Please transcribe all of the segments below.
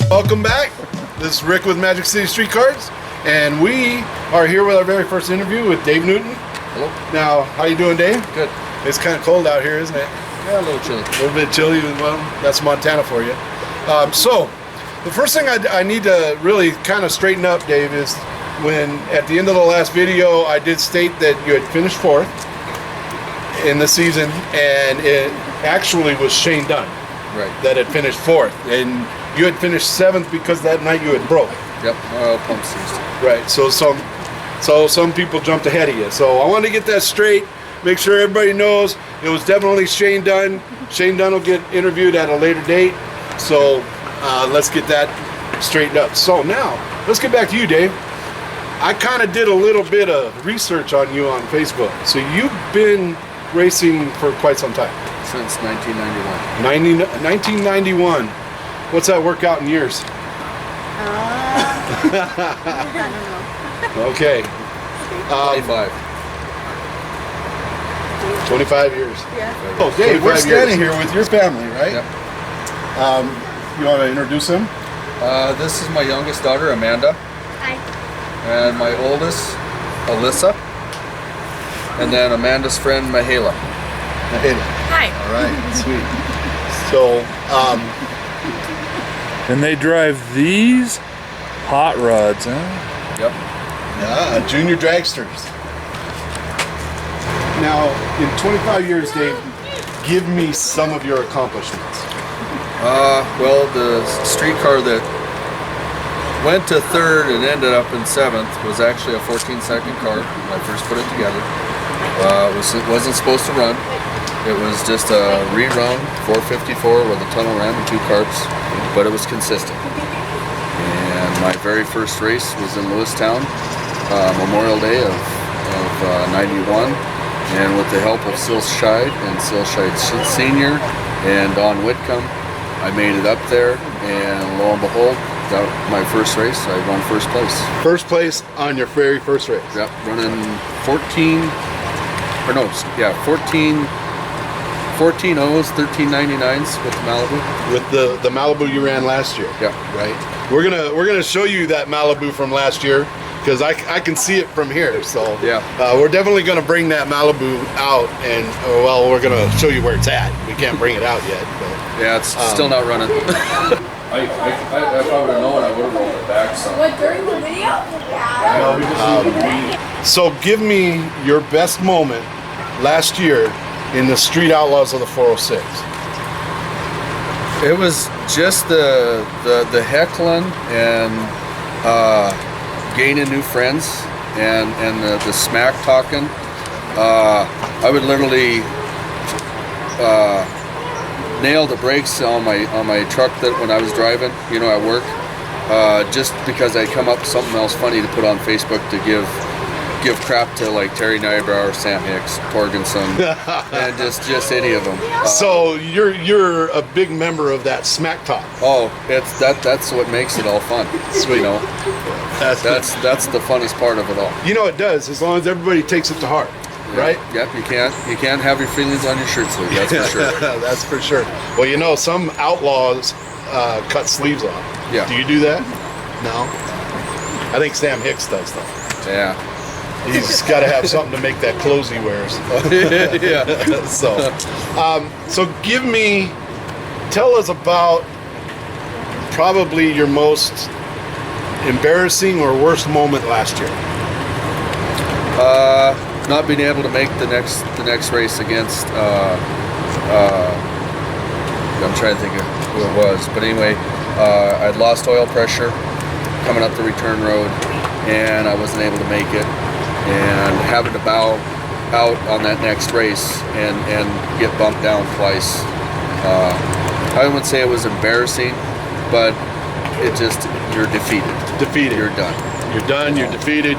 Welcome back. This is Rick with Magic City Street Cards, and we are here with our very first interview with Dave Newton. Hello. Now, how you doing, Dave? Good. It's kind of cold out here, isn't it? Yeah, a little chilly. A little bit chilly. Well, that's Montana for you. So, the first thing I need to really kind of straighten up, Dave, is when at the end of the last video, I did state that you had finished 4th in the season, and it actually was Shane Dunn that had finished 4th, and you had finished 7th because that night you had broke. Yep, oil pump seized. Right. So some people jumped ahead of you. So I want to get that straight. Make sure everybody knows it was definitely Shane Dunn. Shane Dunn will get interviewed at a later date. So let's get that straightened up. So now let's get back to you, Dave. I kind of did a little bit of research on you on Facebook. So you've been racing for quite some time. Since 1991. 1991. What's that work out in years? I don't know. Okay. 25. 25 years. Yeah. Oh, Dave, we're 25 standing years. here with your family, right? Yep. You want to introduce them? This is my youngest daughter, Amanda. Hi. And my oldest, Alyssa. And then Amanda's friend, Mahala. Hi. All right, sweet. So, And they drive these hot rods, huh? Yep. yeah, junior dragsters. Now, in 25 years, Dave, give me some of your accomplishments. Well, the streetcar that went to 3rd and ended up in 7th was actually a 14-second car when I first put it together. It wasn't supposed to run. It was just a rerun 454 with a tunnel ram and 2 carts, but it was consistent. And my very first race was in Lewistown, Memorial Day of 91, and with the help of Sil Scheid and Sil Scheid Sr. and Don Whitcomb, I made it up there, and lo and behold, got my first race. I won first place. First place on your very first race. Yep, running 14 O's, 13 99s with the Malibu. With the Malibu you ran last year. Yeah. Right. We're gonna show you that Malibu from last year because I can see it from here. So Yeah. We're definitely gonna bring that Malibu out, and well, we're gonna show you where it's at. We can't bring it out yet. But, Yeah, it's still not running. If I would have known, I would have rolled it back some. What, during the video? Yeah. So give me your best moment last year in the Street Outlaws of the 406. It was just the heckling and gaining new friends and the smack talking. I would literally nail the brakes on my truck that when I was driving, at work, just because I'd come up with something else funny to put on Facebook to give crap to like Terry Nybrow, Sam Hicks, Torgenson, and just any of them. So you're a big member of that smack talk. Oh, that's what makes it all fun. Sweet. That's the funnest part of it all. It does, as long as everybody takes it to heart, right? Yep. You can't have your feelings on your shirt sleeve. That's for sure. That's for sure. Well, some outlaws cut sleeves off. Yeah. Do you do that? No. I think Sam Hicks does though. Yeah. He's got to have something to make that clothes he wears. Yeah. So tell us about probably your most embarrassing or worst moment last year. Not being able to make the next race against. I'm trying to think of who it was, but anyway, I'd lost oil pressure coming up the return road, and I wasn't able to make it. And having to bow out on that next race and get bumped down twice. I wouldn't say it was embarrassing, but it just, you're defeated. Defeated. You're done. You're done. You're defeated.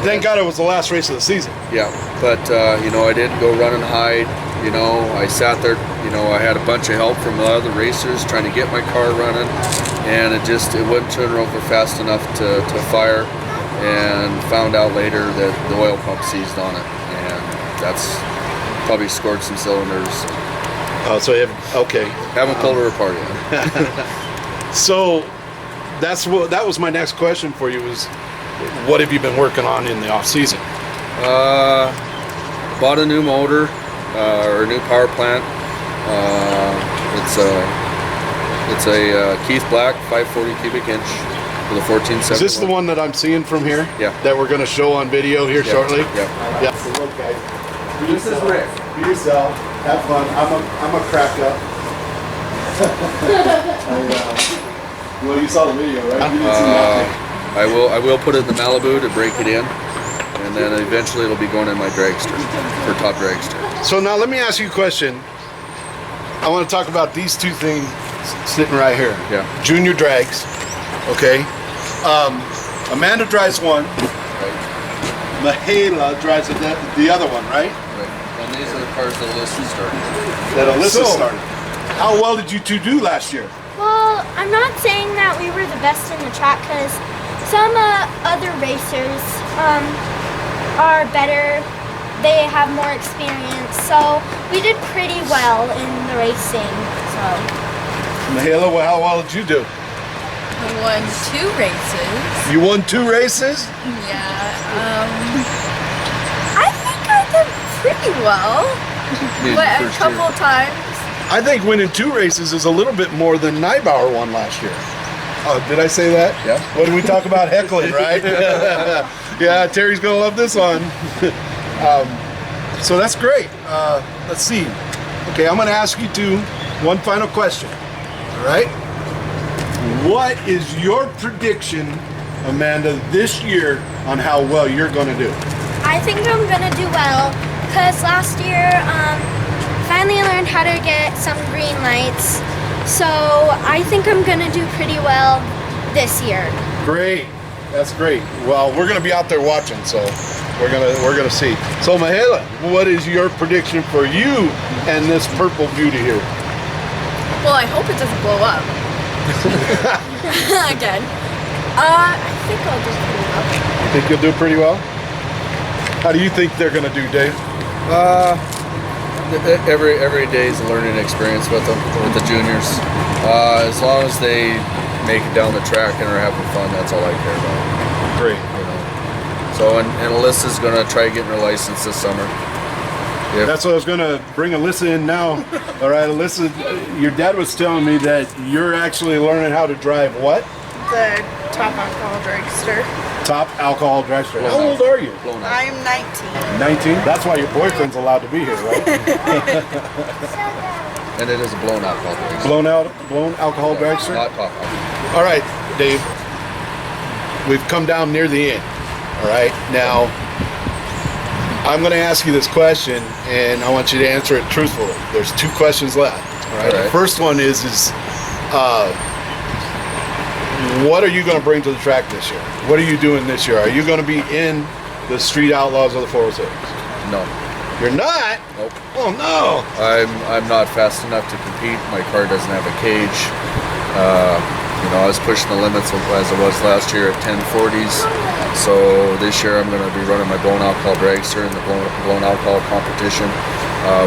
Thank God it was the last race of the season. Yeah, but you know, I didn't go run and hide. You know, I sat there. You know, I had a bunch of help from the other racers trying to get my car running, and it wouldn't turn over fast enough to fire. And found out later that the oil pump seized on it, and that's probably scored some cylinders. Oh, so you have, okay. Haven't pulled her apart yet. So that was my next question for you was, what have you been working on in the off season? Bought a new motor, or a new power plant. It's a Keith Black 540 cubic inch with a 1470. Is this the one that I'm seeing from here? Yeah. That we're going to show on video here shortly? Yeah. Yeah. So look, guys. This is Rick. Be yourself. Have fun. I'm a crack up. Well, you saw the video, right? You didn't see that. I will put it in the Malibu to break it in, and then eventually it'll be going in my dragster, for top dragster. So now let me ask you a question. I want to talk about these two things sitting right here. Yeah. Junior drags. Okay. Amanda drives one. Right. Michaela drives the other one, right? Right. And these are the cars that Alyssa started. That Alyssa So- started. How well did you two do last year? Well, I'm not saying that we were the best in the track because some other racers are better. They have more experience, so we did pretty well in the racing. So Michaela, well, how well did you do? I won 2 races. You won 2 races? Yeah. I think I did pretty well. But a First couple year. times. I think winning 2 races is a little bit more than Nybauer won last year. Oh, did I say that? Yeah. When we talk about heckling, right? Yeah, Terry's gonna love this one. So that's great. Let's see. Okay, I'm gonna ask you two one final question. All right. What is your prediction, Amanda, this year on how well you're gonna do? I think I'm gonna do well because last year finally learned how to get some green lights. So I think I'm gonna do pretty well this year. Great. That's great. Well, we're gonna be out there watching, so we're gonna see. So Michaela, what is your prediction for you and this purple beauty here? Well, I hope it doesn't blow up. Again. I think I'll do pretty well. You think you'll do pretty well? How do you think they're gonna do, Dave? Every day is a learning experience with them, with the juniors. As long as they make it down the track and are having fun, that's all I care about. Great. You know. So and Alyssa's gonna try getting her license this summer. If- That's what I was gonna bring Alyssa in now. All right, Alyssa, your dad was telling me that you're actually learning how to drive what? The top alcohol dragster. Top alcohol dragster. How Blown old out. are you? Blown out. I'm 19. 19? That's why your boyfriend's allowed to be here, right? And it is a blown alcohol dragster. Blown alcohol dragster? Not top alcohol. All right, Dave. We've come down near the end. All right, now I'm going to ask you this question, and I want you to answer it truthfully. There's 2 questions left. All right. All right. The first one is what are you going to bring to the track this year? What are you doing this year? Are you going to be in the Street Outlaws of the 406? No. You're not? Nope. Oh no. I'm not fast enough to compete. My car doesn't have a cage. You know, I was pushing the limits as I was last year at 1040s. So this year I'm going to be running my blown alcohol dragster in the blown alcohol competition.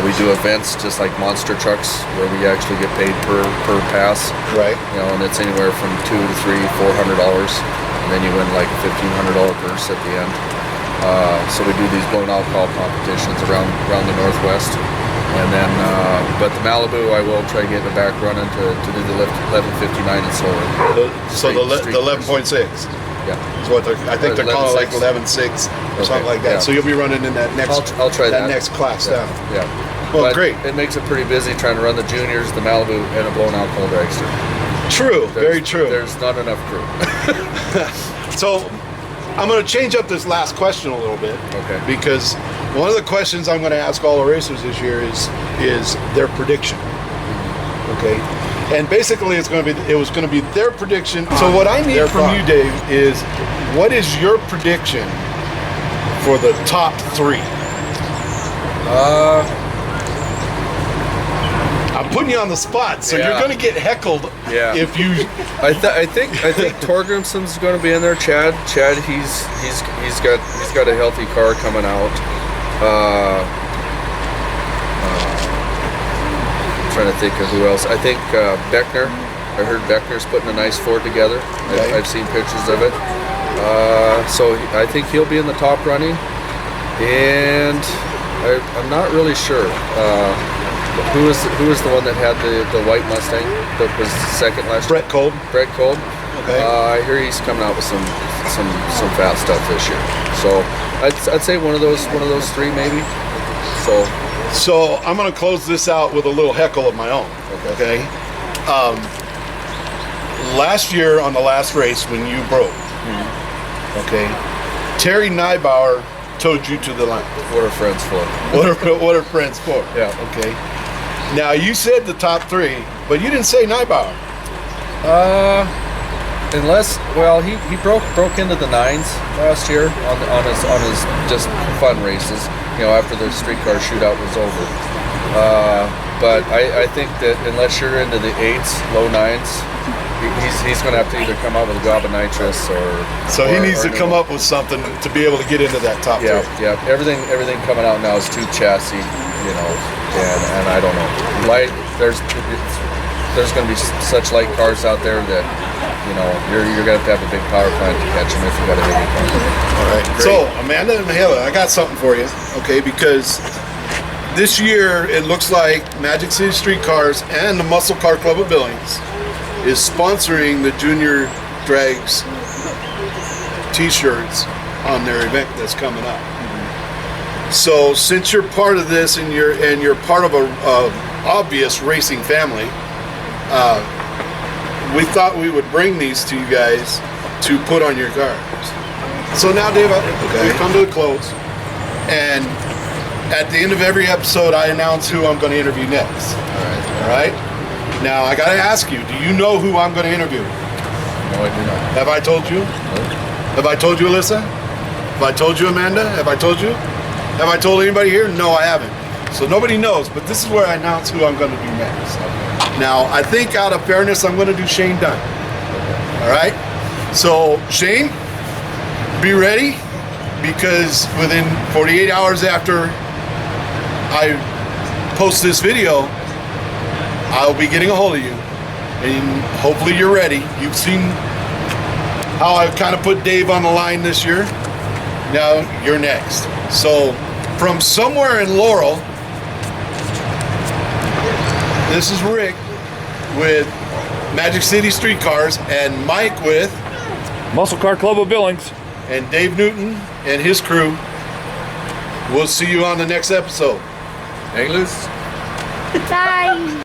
We do events just like monster trucks where we actually get paid per pass. Right. You know, and it's anywhere from $200 to $400, and then you win like a $1,500 purse at the end. So we do these blown alcohol competitions around the Northwest, and then but the Malibu I will try to get in the back running to do the 1159 and slower. So the Street 11.6 Yeah, is what I think they're calling it, like 11.6 11.6. or something like that. Yeah. So you'll be running in that next. I'll try that next class Yeah, down. yeah. Well, But great. It makes it pretty busy trying to run the juniors, the Malibu, and a blown alcohol dragster. True. Very true. There's not enough crew. So I'm going to change up this last question a little bit. Okay. Because one of the questions I'm going to ask all the racers this year is their prediction. Okay, and basically it was going to be their prediction. So what I need from you, Dave, is what is your prediction for the top 3? I'm putting you on the spot, so you're going to get heckled if you. I think Torgrimson's going to be in there. Chad, he's got a healthy car coming out. I'm trying to think of who else. I think Beckner. I heard Beckner's putting a nice Ford together. Okay. I've seen pictures of it. So I think he'll be in the top running, and I'm not really sure. Who was the one that had the white Mustang that was second last year? Brett Kolb. Okay. I hear he's coming out with some fast stuff this year. So I'd say one of those 3 maybe. So I'm going to close this out with a little heckle of my own. Okay. Last year on the last race when you broke, okay, Terry Neibauer towed you to the line. What are friends for? What are friends for? Yeah. Okay. Now you said the top 3, but you didn't say Neibauer. He broke into the 9s last year on his just fun races. After the streetcar shootout was over. But I think that unless you're into the 8s, low 9s, he's going to have to either come out with a gob of nitrous or. So he needs to come up with something to be able to get into that top 3. Yeah. Everything coming out now is too chassis, and I don't know. There's going to be such light cars out there that you're going to have a big power plant to catch them if you got a heavy car. All right. Great. So Amanda and Michaela, I got something for you. Okay, because this year it looks like Magic City Streetcars and the Muscle Car Club of Billings is sponsoring the Junior Drags T-shirts on their event that's coming up. So since you're part of this and you're part of a obvious racing family, we thought we would bring these to you guys to put on your cars. So now, Dave, we've come to the close, and at the end of every episode, I announce who I'm going to interview next. All right. Now I got to ask you: do you know who I'm going to interview? No, I do not. Have I told you? No. Have I told you, Alyssa? Have I told you, Amanda? Have I told you? Have I told anybody here? No, I haven't. So nobody knows, but this is where I announce who I'm going to do next. Now, I think out of fairness, I'm going to do Shane Dunn. All right? So, Shane, be ready, because within 48 hours after I post this video, I'll be getting a hold of you, and hopefully you're ready. You've seen how I've kind of put Dave on the line this year. Now, you're next. So, from somewhere in Laurel, this is Rick with Magic City Streetcars, and Mike with Muscle Car Club of Billings, and Dave Newton and his crew. We'll see you on the next episode. Hang loose. Bye.